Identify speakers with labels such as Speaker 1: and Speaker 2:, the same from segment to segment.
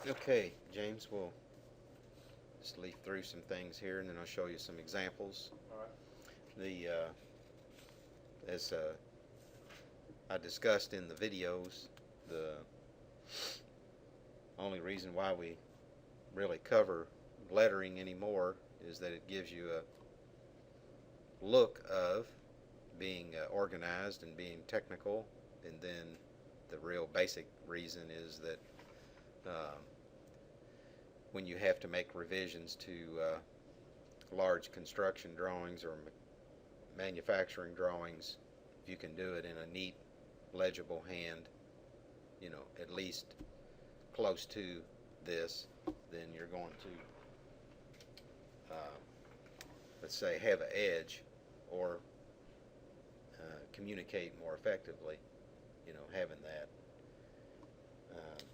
Speaker 1: Okay, James, we'll just leaf through some things here, and then I'll show you some examples.
Speaker 2: All right.
Speaker 1: As I discussed in the videos, the only reason why we really cover lettering anymore is that it gives you a look of being organized and being technical, and then the real basic reason is that um, when you have to make revisions to large construction drawings or manufacturing drawings, if you can do it in a neat, legible hand, at least close to this, then you're going to, let's say, have an edge or communicate more effectively, having that. Um,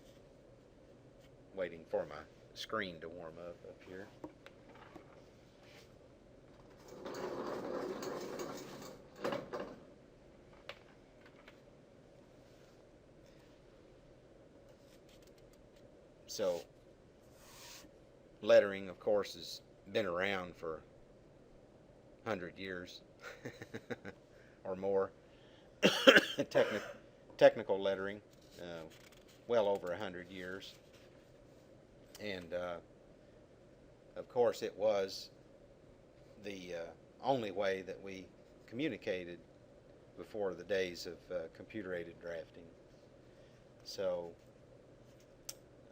Speaker 1: Waiting for my screen to warm up here. So, lettering, of course, has been around for 100 years or more. Technical lettering, uh, well over 100 years. And of course, it was the only way that we communicated before the days of computer aided drafting. So,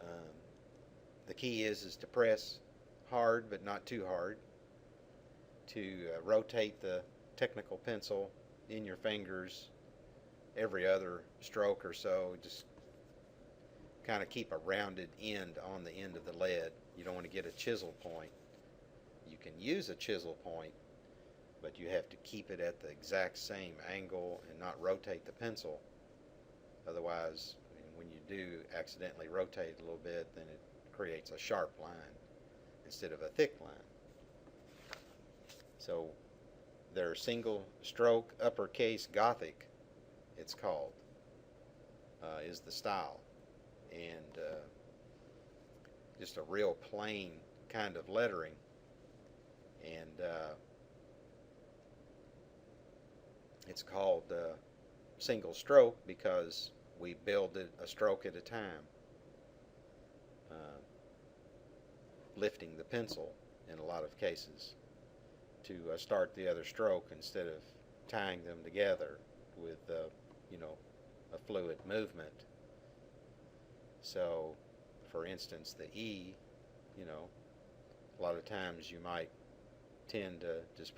Speaker 1: um, the key is to press hard but not too hard, to rotate the technical pencil in your fingers every other stroke or so. Just kind of keep a rounded end on the end of the lead. You don't want to get a chisel point. You can use a chisel point, but you have to keep it at the exact same angle and not rotate the pencil. Otherwise, when you do accidentally rotate a little bit, then it creates a sharp line instead of a thick line. So their single stroke uppercase Gothic, it's called, is the style. And just a real plain kind of lettering. And it's called single stroke because we build it a stroke at a time, uh, lifting the pencil in a lot of cases to start the other stroke instead of tying them together with a fluid movement. So, for instance, the E, a lot of times you might tend to just,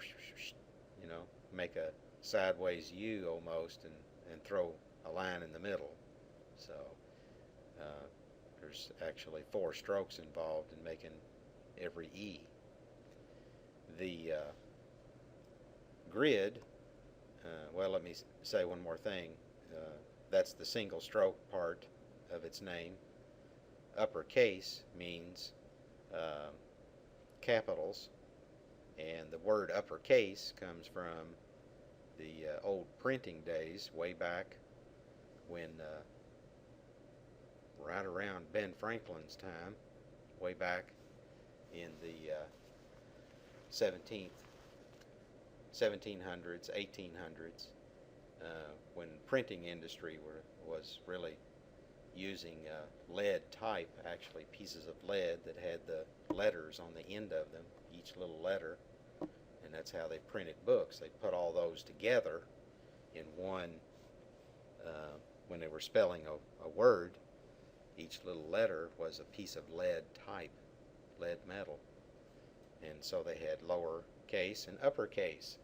Speaker 1: make a sideways U almost and throw a line in the middle. So, there's actually 4 strokes involved in making every E. The grid, well, let me say one more thing. That's the single stroke part of its name. Uppercase means capitals, and the word uppercase comes from the old printing days, way back when, right around Ben Franklin's time, way back in the 1700s, 1800s, when printing industry was really using lead type, actually pieces of lead that had the letters on the end of them, each little letter, and that's how they printed books. They put all those together in one, when they were spelling a word, each little letter was a piece of lead type, lead metal. And so they had lower case and uppercase,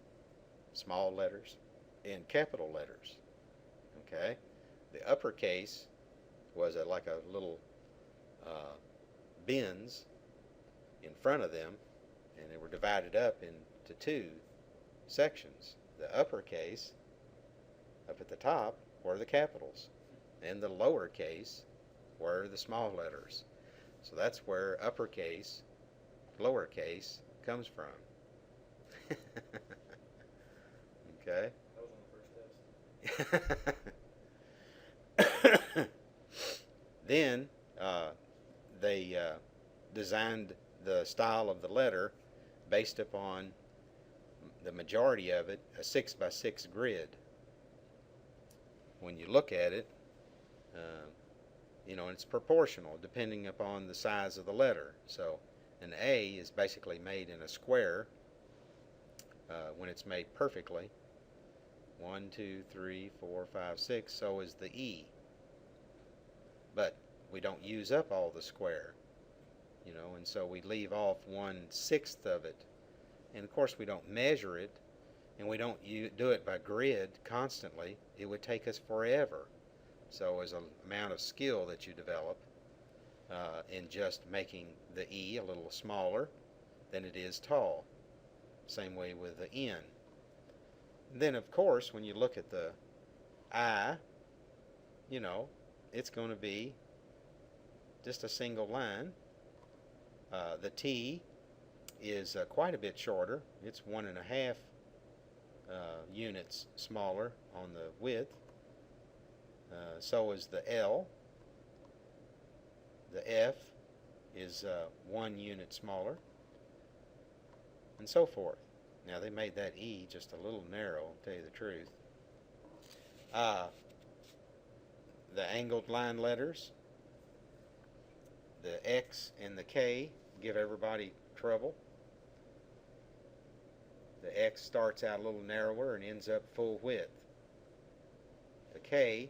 Speaker 1: small letters and capital letters. Okay? The uppercase was like a little bins in front of them, and they were divided up into 2 sections. The uppercase up at the top were the capitals, and the lowercase were the small letters. So that's where uppercase, lowercase comes from. Okay?
Speaker 2: That was on the first test.
Speaker 1: Then they designed the style of the letter based upon the majority of it a 6x6 grid. When you look at it, it's proportional depending upon the size of the letter. So an A is basically made in a square when it's made perfectly. 1, 2, 3, 4, 5, 6. So is the E. But we don't use up all the square, and so we leave off 1/6 of it. And of course we don't measure it, and we don't do it by grid constantly. It would take us forever. So there's an amount of skill that you develop in just making the E a little smaller than it is tall. Same way with the N. And then of course when you look at the I, it's going to be just a single line. The T is quite a bit shorter. It's 1.5 units smaller on the width. So is the L. The F is 1 unit smaller, and so forth. Now they made that E just a little narrow, to tell you the truth. The angled line letters, the X and the K, give everybody trouble. The X starts out a little narrower and ends up full width. The K,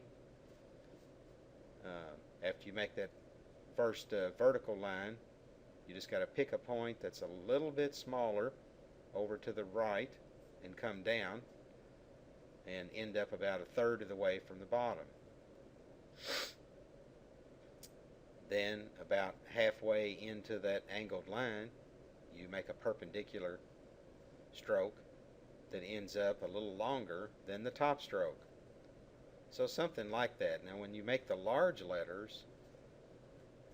Speaker 1: after you make that first vertical line, you just got to pick a point that's a little bit smaller over to the right and come down and end up about 1/3 of the way from the bottom. Then about halfway into that angled line, you make a perpendicular stroke that ends up a little longer than the top stroke. So something like that. Now when you make the large letters,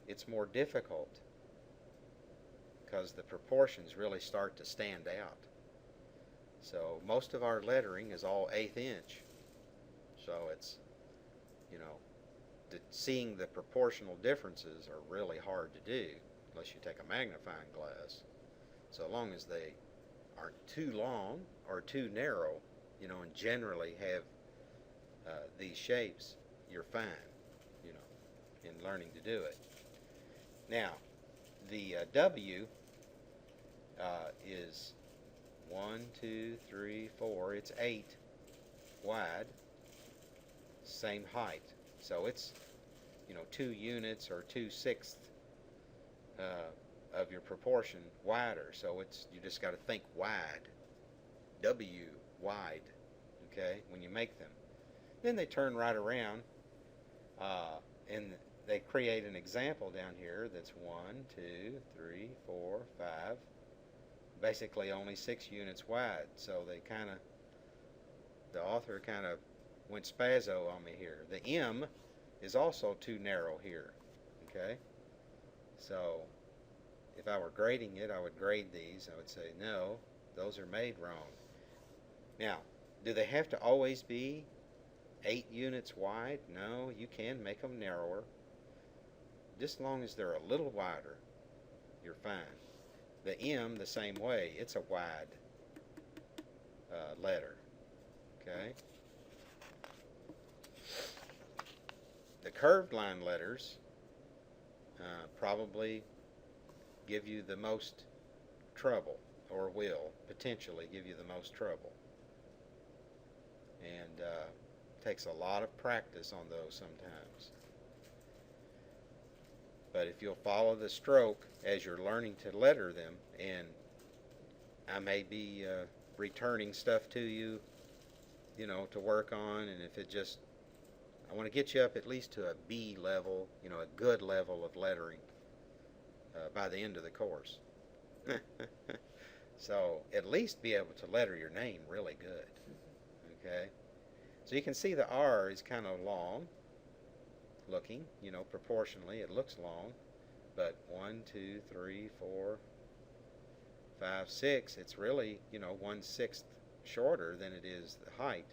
Speaker 1: it's more difficult because the proportions really start to stand out. So most of our lettering is all 1/8 inch. So it's, seeing the proportional differences are really hard to do unless you take a magnifying glass. So long as they aren't too long or too narrow, and generally have these shapes, you're fine, in learning to do it. Now, the W is 1, 2, 3, 4. It's 8 wide, same height. So it's, 2 units or 2/6 of your proportion wider. So you just got to think wide. W, wide, okay, when you make them. Then they turn right around and they create an example down here that's 1, 2, 3, 4, 5, basically only 6 units wide. So the author kind of went spazzo on me here. The M is also too narrow here, okay? So if I were grading it, I would grade these. I would say, no, those are made wrong. Now, do they have to always be 8 units wide? No, you can make them narrower. Just as long as they're a little wider, you're fine. The M, the same way. It's a wide letter, okay? The curved line letters probably give you the most trouble, or will potentially give you the most trouble. And takes a lot of practice on those sometimes. But if you'll follow the stroke as you're learning to letter them, and I may be returning stuff to you, to work on, and if it just, I want to get you up at least to a B level, a good level of lettering by the end of the course. So at least be able to letter your name really good, okay? So you can see the R is kind of long looking, proportionally it looks long, but 1, 2, 3, 4, 5, 6, it's really, 1/6 shorter than it is the height.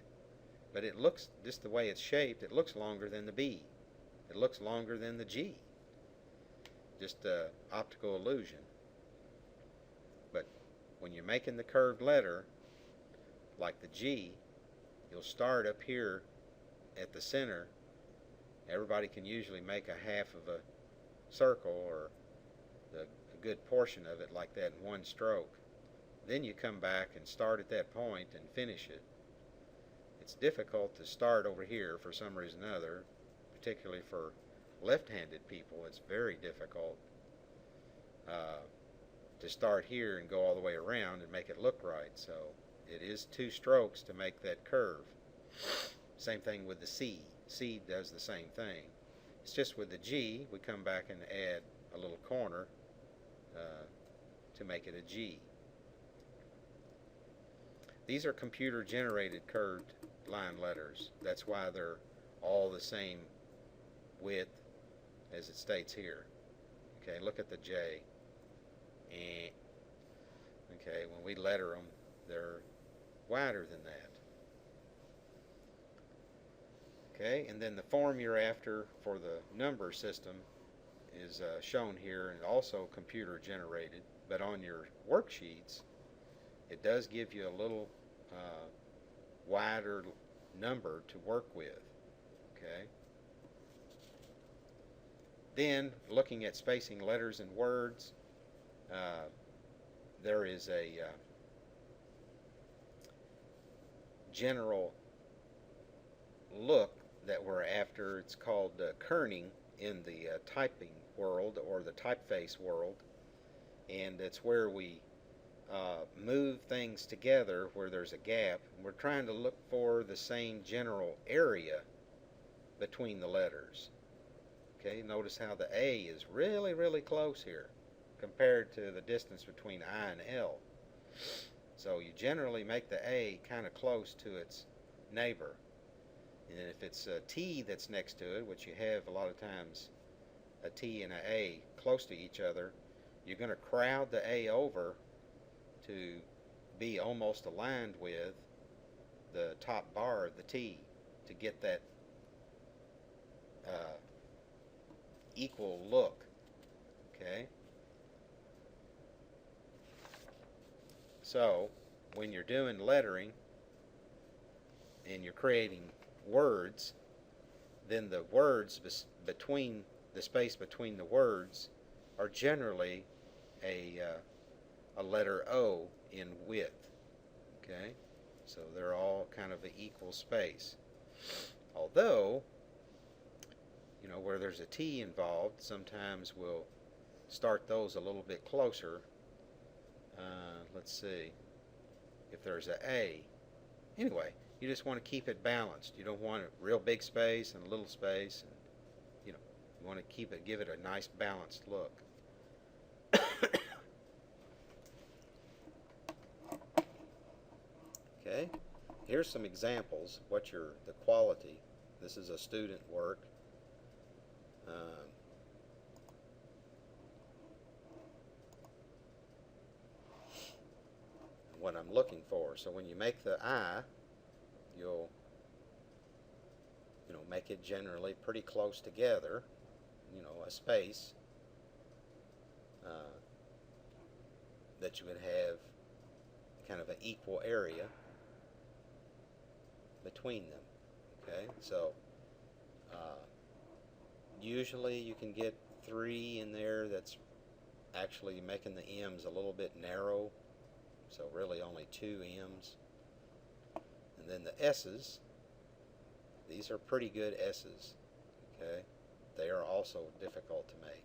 Speaker 1: But it looks, just the way it's shaped, it looks longer than the B. It looks longer than the G. just optical illusion. But when you're making the curved letter, like the G, you'll start up here at the center. Everybody can usually make a half of a circle or a good portion of it like that in one stroke. Then you come back and start at that point and finish it. It's difficult to start over here for some reason or other, particularly for left-handed people. It's very difficult to start here and go all the way around and make it look right. So it is 2 strokes to make that curve. Same thing with the C. C does the same thing. It's just with the G, we come back and add a little corner to make it a G. These are computer-generated curved line letters. That's why they're all the same width as it states here. Okay, look at the J. Okay, when we letter them, they're wider than that. Okay, and then the form you're after for the number system is shown here, and also computer generated, but on your worksheets it does give you a little wider number to work with. Okay, then looking at spacing letters and words, there is a general look that we're after. It's called kerning in the typing world, or the typeface world, and it's where we move things together where there's a gap. We're trying to look for the same general area between the letters. Okay, notice how the A is really, really close here compared to the distance between I and L. So you generally make the A kind of close to its neighbor. And if it's a T that's next to it, which you have a lot of times, a T and an A close to each other, you're going to crowd the A over to be almost aligned with the top bar of the T to get that equal look. Okay? So when you're doing lettering and you're creating words, then the words between the space between the words are generally a letter O in width. Okay, so they're all kind of an equal space. Although, you know, where there's a T involved, sometimes we'll start those a little bit closer. Let's see, if there's a A. Anyway, you just want to keep it balanced. You don't want a real big space and a little space. And, you know, you want to keep it, give it a nice balanced look. Okay, here's some examples of what the quality. This is a student work. What I'm looking for. So when you make the I, you'll make it generally pretty close together, a space that you would have kind of an equal area between them. Okay, so usually you can get 3 in there. That's actually making the M's a little bit narrow, so really only 2 M's. And then the S's, these are pretty good S's. Okay, they are also difficult to make.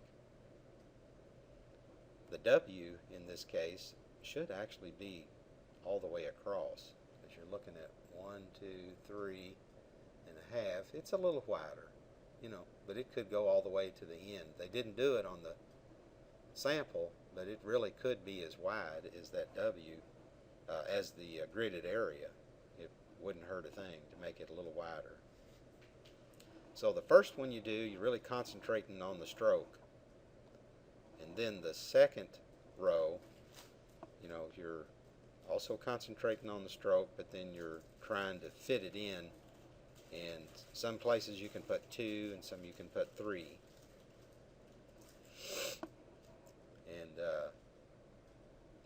Speaker 1: The W in this case should actually be all the way across, because you're looking at 1, 2, 3 and a half. It's a little wider, but it could go all the way to the end. They didn't do it on the sample, but it really could be as wide as that W, as the gridded area. It wouldn't hurt a thing to make it a little wider. So the first one you do, you're really concentrating on the stroke. And then the second row, you're also concentrating on the stroke, but then you're trying to fit it in. And some places you can put 2 and some you can put 3.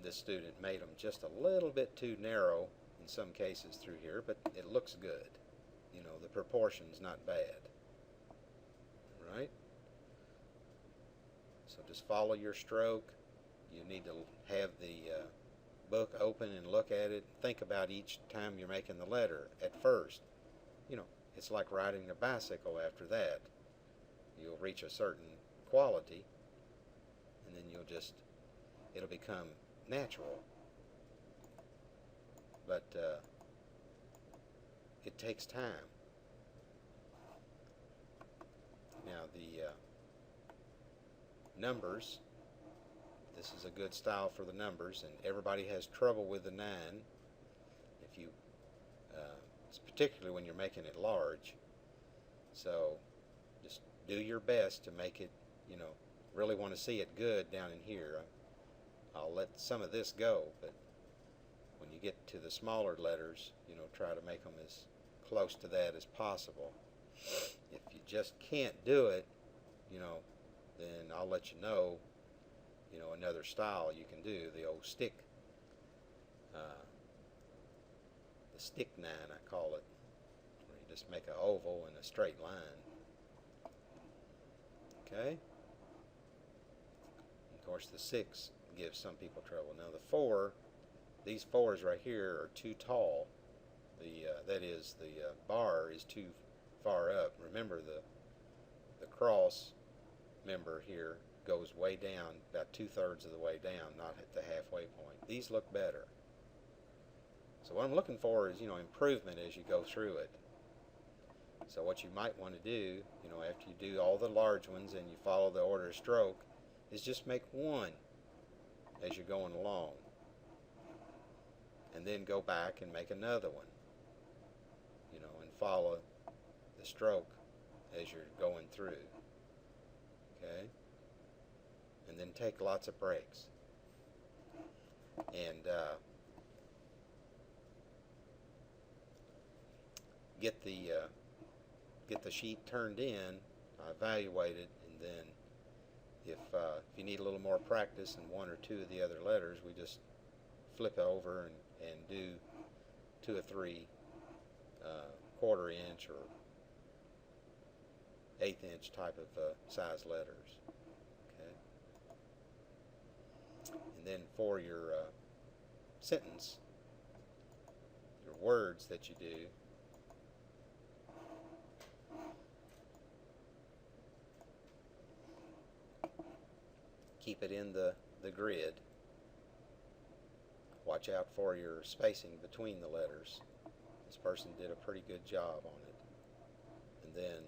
Speaker 1: this student made them just a little bit too narrow in some cases through here, but it looks good. You know, the proportion's not bad. Right? So just follow your stroke. You need to have the book open and look at it. Think about each time you're making the letter at first. You know, it's like riding a bicycle after that. You'll reach a certain quality, and then it'll become natural. But it takes time. Now the numbers, this is a good style for the numbers, and everybody has trouble with the 9. If you, it's particularly when you're making it large. So just do your best to make it, you know, really want to see it good down in here. I'll let some of this go, but when you get to the smaller letters, you know, try to make them as close to that as possible. If you just can't do it, you know, then I'll let you know, another style you can do, the old stick, the stick 9 I call it, where you just make an oval and a straight line. Okay? Of course the 6 gives some people trouble. Now the 4, these 4s right here are too tall. That is, the bar is too far up. Remember the cross member here goes way down, about 2/3 of the way down, not at the halfway point. These look better. So what I'm looking for is, improvement as you go through it. So what you might want to do, after you do all the large ones and you follow the order of stroke, is just make one as you're going along. And then go back and make another one. And follow the stroke as you're going through. Okay? And then take lots of breaks. And get the sheet turned in, evaluate it, and then if you need a little more practice in 1 or 2 of the other letters, we just flip it over and do 2 or 3 1/4 inch or 1/8 inch type of size letters. Okay. And then for your sentence, your words that you do, keep it in the grid. Watch out for your spacing between the letters. This person did a pretty good job on it. And then,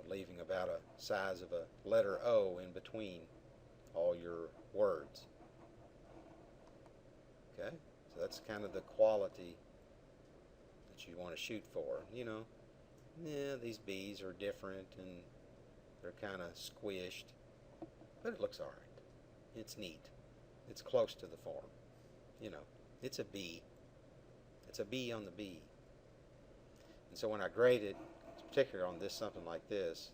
Speaker 1: leaving about a size of a letter O in between all your words. Okay? So that's kind of the quality that you want to shoot for. These B's are different and they're kind of squished, but it looks alright. It's neat. It's close to the form. It's a B. It's a B on the B. And so when I grade it, particularly on something like this,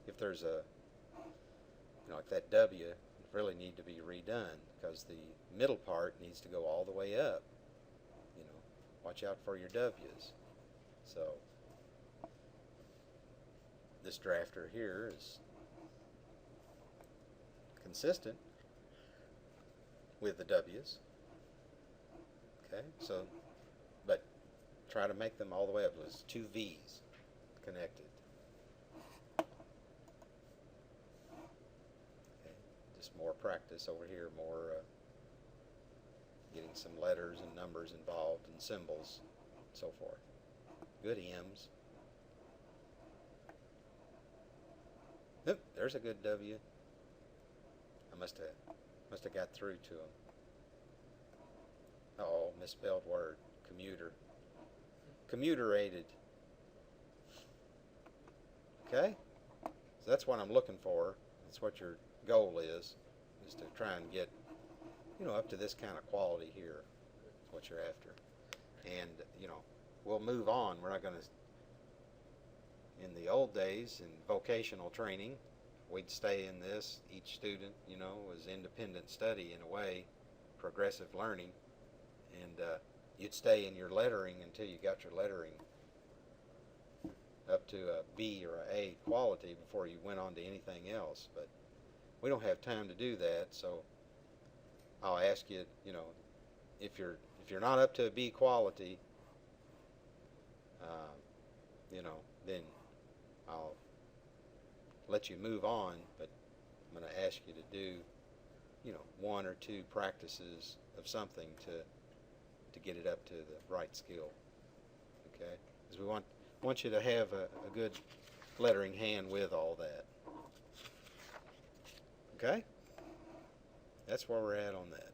Speaker 1: if there's like that W, it really need to be redone because the middle part needs to go all the way up. Watch out for your W's. So this drafter here is consistent with the W's. Okay, so, but try to make them all the way up. There's 2 V's connected. Okay, just more practice over here, more getting some letters and numbers involved and symbols and so forth. Good M's. Oop, there's a good W. I must have got through to him. Oh, misspelled word. Commuter. Commuterated. Okay? So that's what I'm looking for. That's what your goal is to try and get, up to this kind of quality here. That's what you're after. And, we'll move on. We're not going to, in the old days, in vocational training, we'd stay in this. Each student, you know, was independent study in a way, progressive learning, and you'd stay in your lettering until you got your lettering up to a B or a A quality before you went on to anything else. But we don't have time to do that, so I'll ask you, you know, if you're not up to a B quality, you know, then I'll let you move on, but I'm going to ask you to do, you know, 1 or 2 practices of something to get it up to the right skill. Okay? Because we want you to have a good lettering hand with all that. Okay? That's where we're at on that.